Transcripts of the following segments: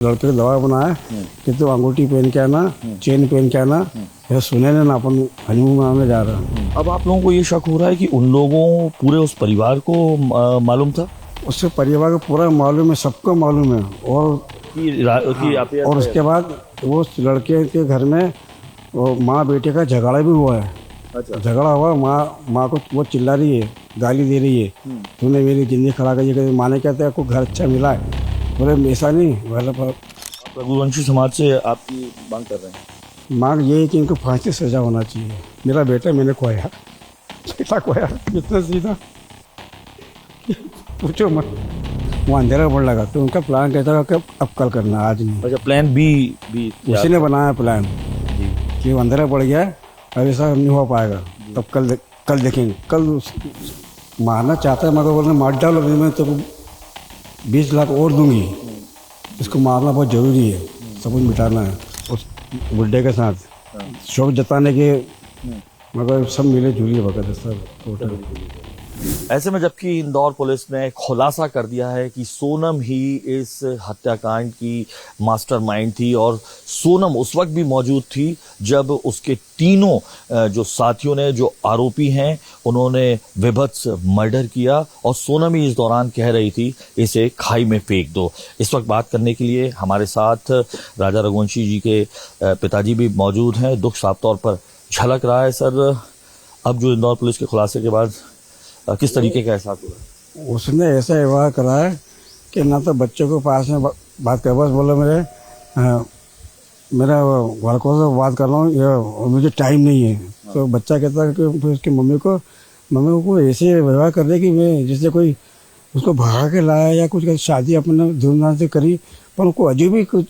लड़के को दवा बनाया कि तू अंगूठी पहन के आना, चेन पहन के आना। ये सुने ना अपन हनीमून मनाने जा रहा है। अब आप लोगों को ये शक हो रहा है कि उन लोगों पूरे उस परिवार को मालूम था उससे परिवार को पूरा मालूम है, सबको मालूम है। कि और उसके बाद वो लड़के के घर में वो माँ बेटे का झगड़ा भी हुआ है। अच्छा। झगड़ा हुआ, माँ को वो चिल्ला रही है, गाली दे रही है, तूने मेरी जिंदगी खड़ा कर दी। माँ ने कहते हैं आपको घर अच्छा मिला है। बोले ऐसा नहीं, बोले रघुवंशी समाज से आपकी मांग कर रहे हैं। मांग ये है कि इनको फांसी सजा होना चाहिए। मेरा बेटा मैंने खोया, बेटा खोया, इतना सीधा पूछो मत। वो अंधेरा पड़ लगा तो उनका प्लान कहता था कि अब कल करना, आज नहीं। अच्छा, प्लान बी उसी ने बनाया प्लान कि अंधेरा पड़ गया, अब ऐसा नहीं हो पाएगा, तब कल देखेंगे। कल मारना चाहता है मगर बोलना मार डालो, मैं तो 20 लाख और दूंगी। इसको मारना बहुत ज़रूरी है, सब कुछ मिटाना है उस बुड्ढे के साथ। शौक जताने के मगर सब मिले जुलिए वगैरह सब टोटल। ऐसे में जबकि इंदौर पुलिस ने खुलासा कर दिया है कि सोनम ही इस हत्याकांड की मास्टरमाइंड थी और सोनम उस वक्त भी मौजूद थी जब उसके तीनों जो साथियों ने, जो आरोपी हैं, उन्होंने विभत्स मर्डर किया और सोनम ही इस दौरान कह रही थी इसे खाई में फेंक दो। इस वक्त बात करने के लिए हमारे साथ राजा रघुवंशी जी के पिताजी भी मौजूद हैं। दुख साफ तौर पर झलक रहा है। सर, अब जो इंदौर पुलिस के खुलासे के बाद किस तरीके का एहसास हुआ? उसने ऐसा व्यवहार करा है कि ना तो बच्चों को पास में बात कर, बस बोला मेरा लड़कों से बात कर रहा हूँ, ये मुझे टाइम नहीं है। तो बच्चा कहता है कि उसकी मम्मी को ऐसे व्यवहार कर रहे कि मैं जैसे कोई उसको भगा के लाया या कुछ शादी अपने धूमधाम से करी, पर उनको अजीब ही कुछ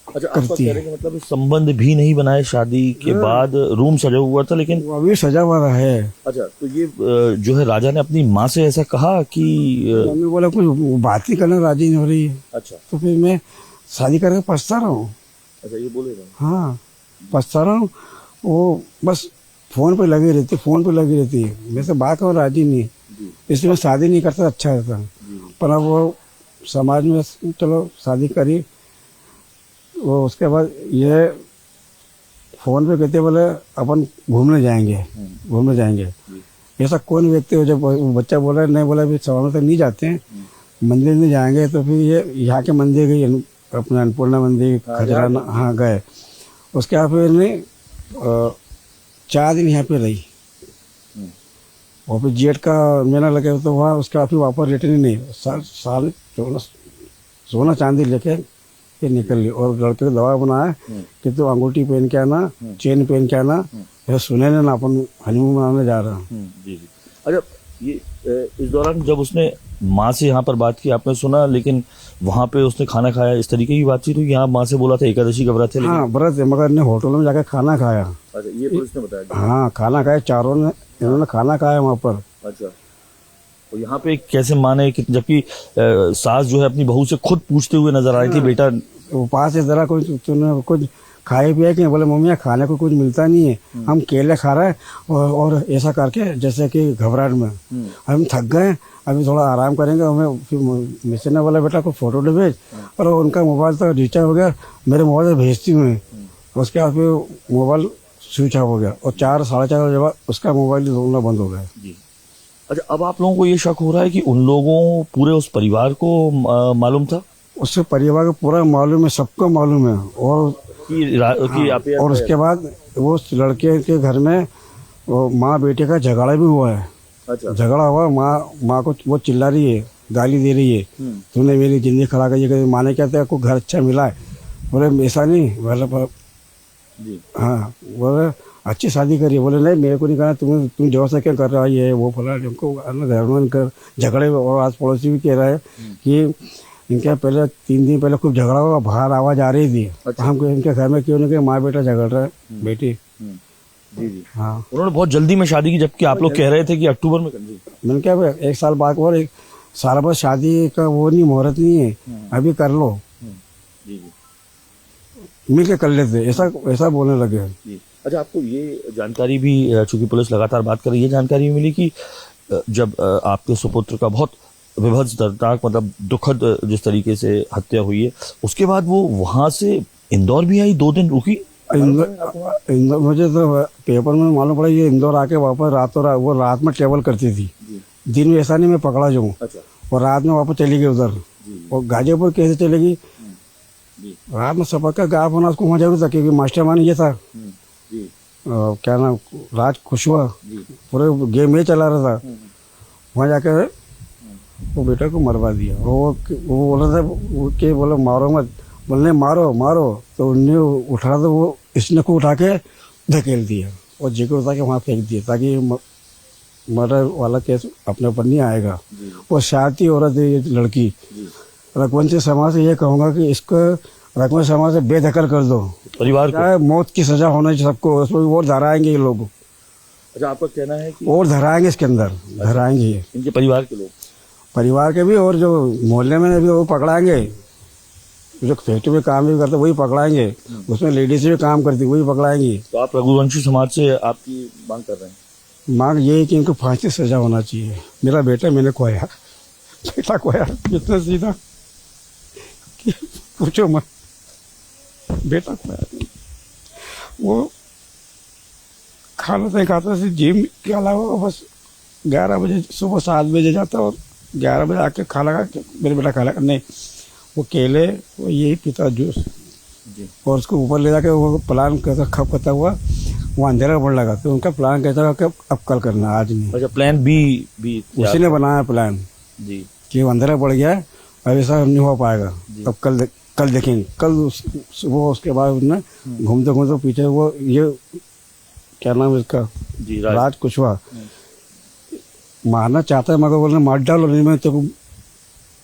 करती है। मतलब संबंध भी नहीं बनाए शादी के बाद, रूम सजा हुआ था लेकिन वो अभी सजा हुआ है। अच्छा, तो ये जो है राजा ने अपनी माँ से ऐसा कहा कि मम्मी बोला कुछ बात ही करना राजी नहीं हो रही है। अच्छा, तो फिर मैं शादी करके पछता रहा हूँ। अच्छा, ये बोले हाँ, पछता रहा हूँ। वो बस फोन पे लगी रहती है। मेरे से बात और राजी नहीं, इसलिए मैं शादी नहीं करता, अच्छा रहता। पर अब वो समाज में चलो शादी करी, वो उसके बाद ये फोन पे कहते बोले अपन घूमने जाएंगे। ऐसा कौन व्यक्ति हो जब बच्चा बोला नहीं, बोला अभी सवाल तक नहीं जाते हैं, मंदिर में जाएंगे। तो फिर ये यहाँ के मंदिर गई, अपना अन्नपूर्णा मंदिर, खजराना, हाँ गए। उसके बाद फिर ने 4 दिन यहाँ पे रही। और फिर जेठ का महीना लगे तो वहाँ उसके बाद फिर वापस रिटर्न ही नहीं। साल सोना चांदी लेके ये निकल ली। और लड़के को दवा बनाया कि तू अंगूठी पहन के आना, चेन पहन के आना। ये सुने ना अपन हनीमून मनाने जा रहा है। जी। अच्छा, ये इस दौरान जब उसने माँ से यहाँ पर बात की, आपने सुना, लेकिन वहाँ पे उसने खाना खाया, इस तरीके की बातचीत हुई? यहाँ माँ से बोला था एकादशी का व्रत है। हाँ व्रत है, मगर ने होटल में जाकर खाना खाया। अच्छा, ये पुलिस ने बताया? हाँ, खाना खाया, चारों ने, इन्होंने खाना खाया वहाँ पर। अच्छा, तो यहाँ पे कैसे माने कि जबकि सास जो है अपनी बहू से खुद पूछते हुए नजर आ रही थी, बेटा पास से जरा तूने कुछ खाए पिया कि? बोले मम्मी खाने को कुछ मिलता नहीं है, हम केले खा रहे हैं और ऐसा करके जैसे कि घबराहट में हम थक गए, अभी थोड़ा आराम करेंगे। हमें फिर मिस्टर ने बोला बेटा को फोटो तो भेज, और उनका मोबाइल तो रिचार्ज हो गया, मेरे मोबाइल से भेजती हूँ। उसके बाद फिर मोबाइल स्विच ऑफ हो गया और 4-4:30 बजे बाद उसका मोबाइल ढूंढना बंद हो गया। अच्छा, अब आप लोगों को ये शक हो रहा है कि उन लोगों पूरे उस परिवार को मालूम था? उससे परिवार को पूरा मालूम है, सबको मालूम है। और उसके बाद वो लड़के के घर में वो माँ बेटे का झगड़ा भी हुआ है। अच्छा। झगड़ा हुआ, माँ को वो चिल्ला रही है, गाली दे रही है, तूने मेरी जिंदगी खड़ा कर दी। माँ ने कहते हैं आपको घर अच्छा मिला है। बोले ऐसा नहीं, बोले हाँ, बोले अच्छी शादी करी। बोले नहीं, मेरे को नहीं करना, तुम जोर से क्या कर रहा है, ये वो फला उनको घर कर झगड़े। और आज पड़ोसी भी कह रहा है कि इनके पहले 3 दिन पहले खूब झगड़ा हुआ, बाहर आवाज आ रही थी। अच्छा। हमको इनके घर में क्यों नहीं, माँ बेटा झगड़ रहा है, बेटी। जी। हाँ, उन्होंने बहुत जल्दी में शादी की, जबकि आप लोग कह रहे थे कि अक्टूबर में कर दी। मैंने क्या 1 साल बाद और 1 साल बाद शादी का वो नहीं, मुहूर्त नहीं है, अभी कर लो, मिल के कर लेते, ऐसा बोलने लगे। अच्छा, आपको ये जानकारी भी, चूंकि पुलिस लगातार बात कर रही है, जानकारी मिली कि जब आपके सुपुत्र का बहुत विभत्स दर्दनाक मतलब दुखद जिस तरीके से हत्या हुई है, उसके बाद वो वहां से इंदौर भी आई, 2 दिन रुकी। इंदौर मुझे तो पेपर में मालूम पड़ा ये इंदौर आके वापस रातों रात वो रात में ट्रेवल करती थी, दिन में ऐसा नहीं मैं पकड़ा जाऊँ। और रात में वापस चली गई उधर। और गाजीपुर कैसे चलेगी? रात में सबक का गायब होना उसको वहाँ जरूर था, क्योंकि मास्टरमाइंड ये था क्या नाम राज खुशवा, पूरे गेम में चला रहा था। वहाँ जाकर वो बेटा को मरवा दिया। वो बोल रहा था कि बोले मारो मत, बोलने मारो मारो, तो उन्हें उठा तो वो इसने को उठा के धकेल दिया और जेके उठा के वहाँ फेंक दिया, ताकि मर्डर वाला केस अपने ऊपर नहीं आएगा। वो शादी औरत है ये लड़की। रघुवंशी समाज से ये कहूँगा कि इसको रघुवंशी समाज से बेदखल कर दो। परिवार को मौत की सजा होना चाहिए सबको, उसमें और धराएंगे ये लोग। अच्छा, आपका कहना है कि और धराएंगे इसके अंदर, धराएंगे ये इनके परिवार के लोग, परिवार के भी, और जो मोहल्ले में भी वो पकड़ाएंगे, जो फैक्ट्री में काम भी करते वही पकड़ाएंगे, उसमें लेडीज भी काम करती वही पकड़ाएंगी। तो आप रघुवंशी समाज से आपकी मांग कर रहे हैं? मांग ये है कि इनको फांसी की सजा होना चाहिए। मेरा बेटा मैंने खोया, बेटा खोया इतना सीधा कि पूछो मत, बेटा खोया। वो खाना नहीं खाता था, जिम के अलावा बस 11 बजे सुबह 7 बजे जाता और 11 बजे आके खाना खा, मेरे बेटा खाना नहीं, वो केले वो यही पीता जूस जी। और उसको ऊपर ले जाके वो प्लान करता खप करता हुआ वो अंधेरा पड़ लगा, तो उनका प्लान कहता था कि अब कल करना, आज नहीं। अच्छा, प्लान भी उसी ने बनाया प्लान जी कि अंधेरा पड़ गया है, अब ऐसा नहीं हो पाएगा, अब कल देखेंगे। कल सुबह उसके बाद उसने घूमते घूमते पीछे वो ये क्या नाम है इसका जी राज कुशवा मारना चाहता है, मगर बोलने मार डालो नहीं, मैं तेको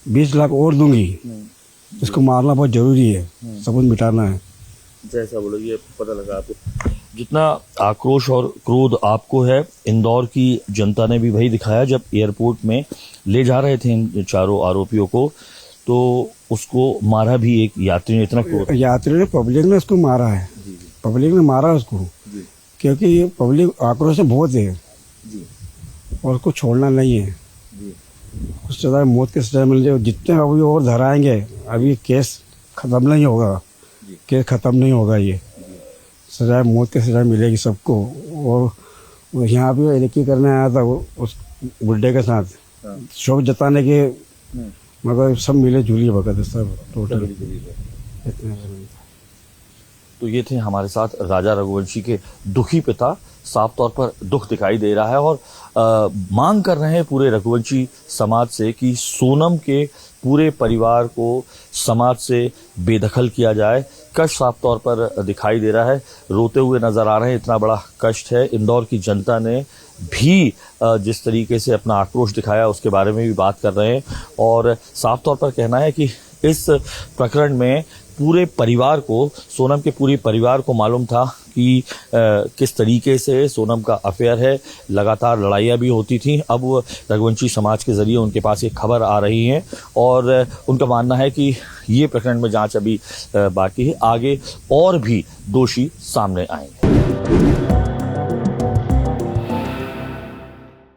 20 लाख और दूंगी। इसको मारना बहुत जरूरी है, सबूत मिटाना है। जैसा बोलो ये पता लगा आपको। जितना आक्रोश और क्रोध आपको है, इंदौर की जनता ने भी वही दिखाया जब एयरपोर्ट में ले जा रहे थे इन चारों आरोपियों को, तो उसको मारा भी एक यात्री ने। इतना क्रोध, यात्री ने, पब्लिक ने उसको मारा है, पब्लिक ने मारा उसको, क्योंकि ये पब्लिक आक्रोश में बहुत है और उसको छोड़ना नहीं है। उस सजा मौत की सजा मिल जाए, जितने अभी और धराएंगे, अभी केस खत्म नहीं होगा, केस खत्म नहीं होगा, ये सजा मौत की सजा मिलेगी सबको। और यहाँ भी एरिकी करने आया था वो उस बुड्ढे के साथ शोक जताने के, मगर सब मिले जुली वक्त सब टोटल इतने। तो ये थे हमारे साथ राजा रघुवंशी के दुखी पिता। साफ तौर पर दुख दिखाई दे रहा है और मांग कर रहे हैं पूरे रघुवंशी समाज से कि सोनम के पूरे परिवार को समाज से बेदखल किया जाए। कष्ट साफ तौर पर दिखाई दे रहा है, रोते हुए नजर आ रहे हैं, इतना बड़ा कष्ट है। इंदौर की जनता ने भी जिस तरीके से अपना आक्रोश दिखाया उसके बारे में भी बात कर रहे हैं और साफ तौर पर कहना है कि इस प्रकरण में पूरे परिवार को, सोनम के पूरे परिवार को मालूम था कि किस तरीके से सोनम का अफेयर है, लगातार लड़ाइयाँ भी होती थी। अब रघुवंशी समाज के जरिए उनके पास ये खबर आ रही है और उनका मानना है कि ये प्रकरण में जांच अभी बाकी है, आगे और भी दोषी सामने आएंगे।